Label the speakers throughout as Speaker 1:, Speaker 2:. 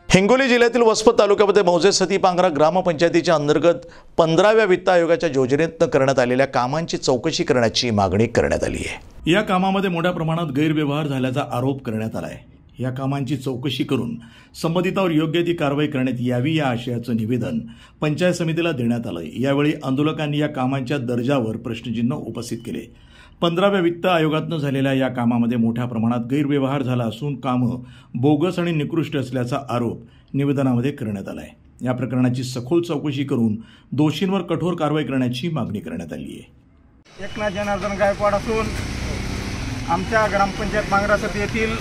Speaker 1: हिंगोली जिल्ह्यातील वसमत तालुक्यामध्ये मौजे सतीपांगरा ग्रामपंचायतीच्या अंतर्गत 15व्या वित्त आयोगाच्या योजनेत करण्यात आलेल्या कामांची चौकशी करण्याची मागणी करण्यात आली आहे। या कामामध्ये मोठ्या प्रमाणात गैरव्यवहार झाल्याचा आरोप करण्यात आला आहे। या कामांची चौकशी करून संबंधितांवर योग्य ती कारवाई करण्यात यावी या आशयाचं निवेदन पंचायत समितीला देण्यात आलं। यावेळी आंदोलकांनी या कामांच्या दर्जावर प्रश्नचिन्ह उपस्थित केले। 15व्या वित्त आयोगातनं झालेल्या या कामामध्ये मोठ्या प्रमाणात गैरव्यवहार झाला असून कामं बोगस आणि निकृष्ट असल्याचा आरोप निवेदनामध्ये करण्यात आला आहे। या प्रकरणाची सखोल चौकशी करून दोषींवर कठोर कारवाई करण्याची मागणी करण्यात आली आहे।
Speaker 2: एकनाथ जनार्दन गायकवाड असून आमच्या ग्रामपंचायत पांगरासती येथील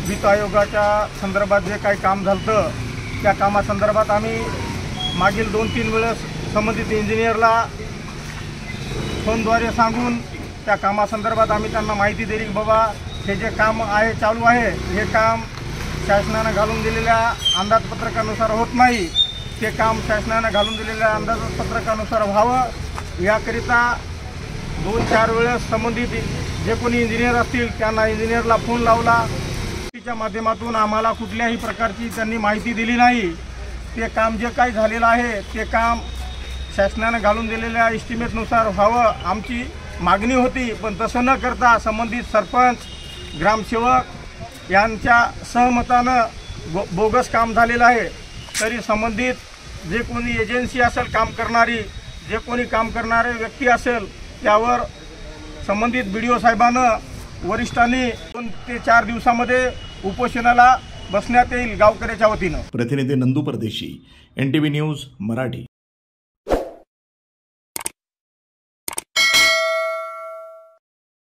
Speaker 2: वित्त आयोगाच्या संदर्भात जे काही काम झालं त्या कामासंदर्भात आम्ही मागील 2-3 वेळेस संबंधित इंजिनियरला फोनद्वारे सांगून त्या कामासंदर्भात आम्ही त्यांना माहिती दिली की बाबा हे जे काम आहे चालू आहे हे काम शासनाने घालून दिलेल्या अंदाजपत्रकानुसार होत नाही। ते काम शासनाने घालून दिलेल्या अंदाजपत्रकानुसार व्हावं याकरिता 2-4 वेळेस संबंधित जे कोणी इंजिनियर असतील त्यांना इंजिनियरला फोन लावला। त्याच्या माध्यमातून आम्हाला कुठल्याही प्रकारची त्यांनी माहिती दिली नाही। ते काम जे काही झालेलं आहे ते काम शासनाने घालून दिलेल्या एस्टिमेटनुसार व्हावं आमची मागणी होती, पण तसं न करता संबंधित सरपंच ग्रामसेवक यांच्या सहमतानं बोगस काम झालेलं आहे। तरी संबंधित जे कोणी एजन्सी असेल काम करणारी, जे कोणी काम करणारे व्यक्ती असेल त्यावर संबंधित BDO साहेबांना वरिष्ठांनी 2 ते 4 दिवसामध्ये उपोषणाला बसण्यात येईल गावकऱ्याच्या वतीनं।
Speaker 1: प्रतिनिधी नंदू परदेशी, NTV न्यूज मराठी।